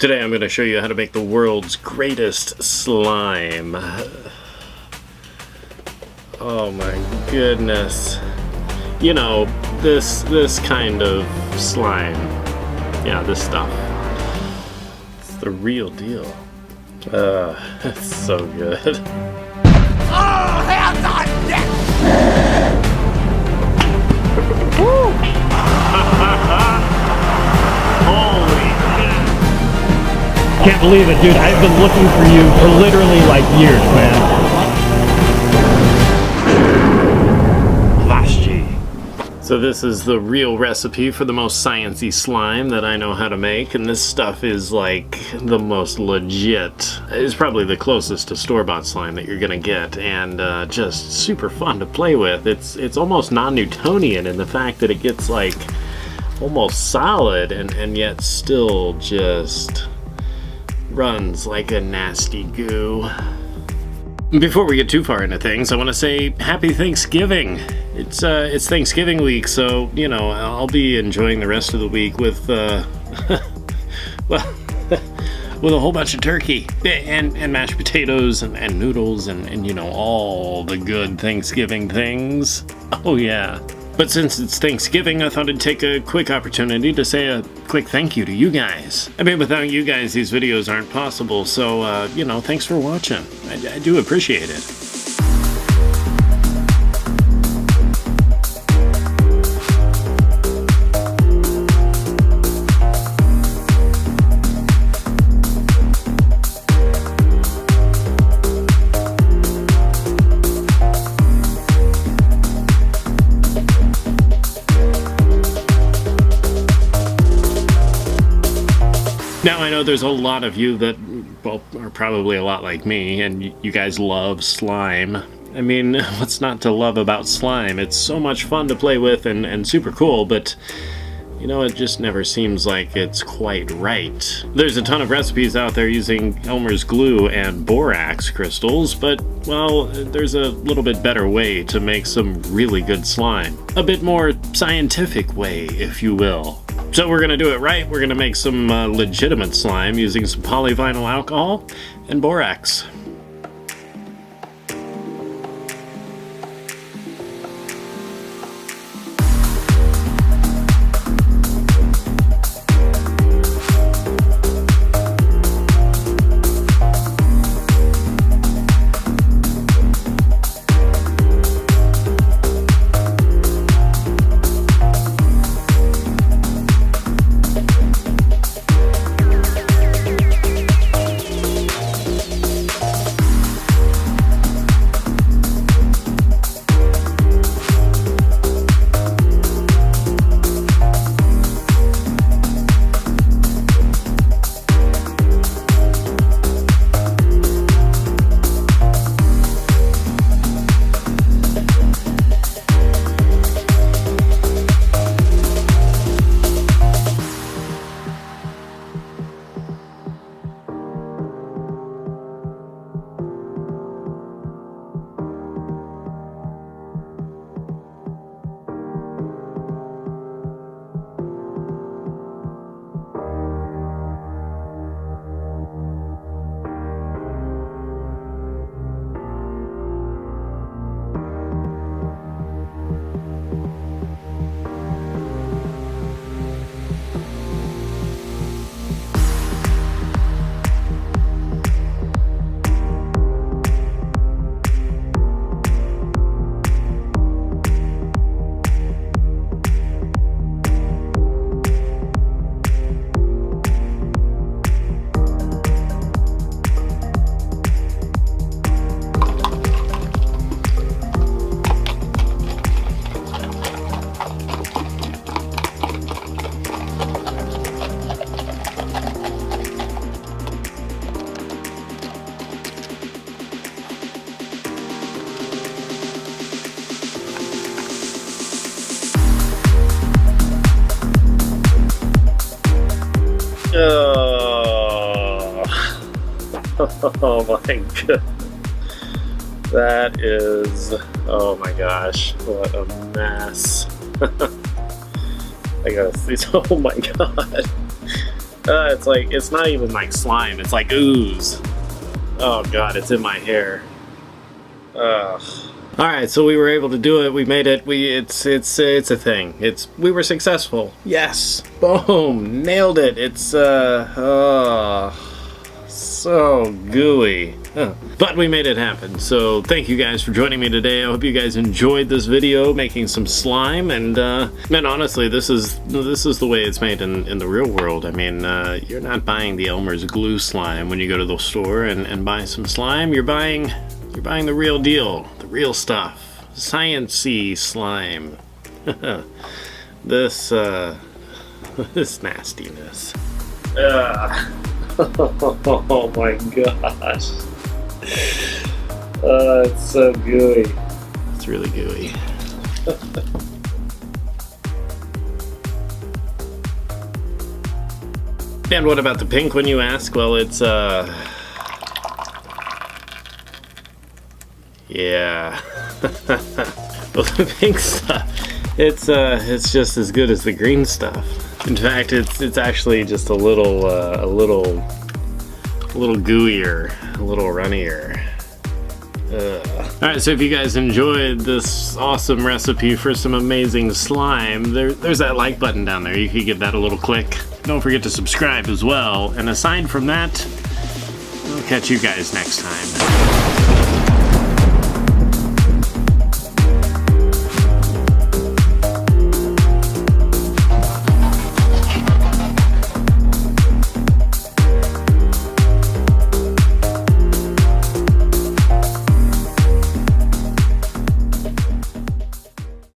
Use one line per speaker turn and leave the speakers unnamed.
Today I'm going to show you how to make the world's greatest slime. Oh my goodness. You know, this kind of slime. Yeah, this stuff. It's the real deal. It's so good.
Oh, hands on deck!
Holy shit.
Can't believe it, dude. I've been looking for you for literally like years, man.
So this is the real recipe for the most sciencey slime that I know how to make, and this stuff is like the most legit. It's probably the closest to store-bought slime that you're gonna get, and just super fun to play with. It's almost non-Newtonian in the fact that it gets like almost solid and yet still just runs like a nasty goo. Before we get too far into things, I want to say Happy Thanksgiving. It's Thanksgiving week, so, you know, I'll be enjoying the rest of the week with, well, with a whole bunch of turkey and mashed potatoes and noodles and, you know, all the good Thanksgiving things. Oh, yeah. But since it's Thanksgiving, I thought I'd take a quick opportunity to say a quick thank you to you guys. I mean, without you guys, these videos aren't possible, so, you know, thanks for watching. I do appreciate it. Now, I know there's a lot of you that, well, are probably a lot like me, and you guys love slime. I mean, what's not to love about slime? It's so much fun to play with and super cool, but, you know, it just never seems like it's quite right. There's a ton of recipes out there using Elmer's glue and borax crystals, but, well, there's a little bit better way to make some really good slime. A bit more scientific way, if you will. So we're gonna do it right. We're gonna make some legitimate slime using some polyvinyl alcohol and borax. Oh my god. That is, oh my gosh, what a mess. I gotta see, oh my god. It's like, it's not even like slime, it's like ooze. Oh god, it's in my hair. Ugh. Alright, so we were able to do it, we made it, it's a thing. We were successful. Yes! Boom! Nailed it! It's, so gooey. Huh. But we made it happen, so thank you guys for joining me today. I hope you guys enjoyed this video making some slime, and man, honestly, this is the way it's made in the real world. I mean, you're not buying the Elmer's glue slime when you go to the store and buy some slime. You're buying the real deal, the real stuff, science-y slime. This nastiness. Oh my gosh. It's so gooey. It's really gooey. And what about the pink when you ask? Well, it's yeah. Well, the pink stuff, it's just as good as the green stuff. In fact, it's actually just a little gooier, a little runnier. Alright, so if you guys enjoyed this awesome recipe for some amazing slime, there's that like button down there. You can give that a little click. Don't forget to subscribe as well. And aside from that, I'll catch you guys next time.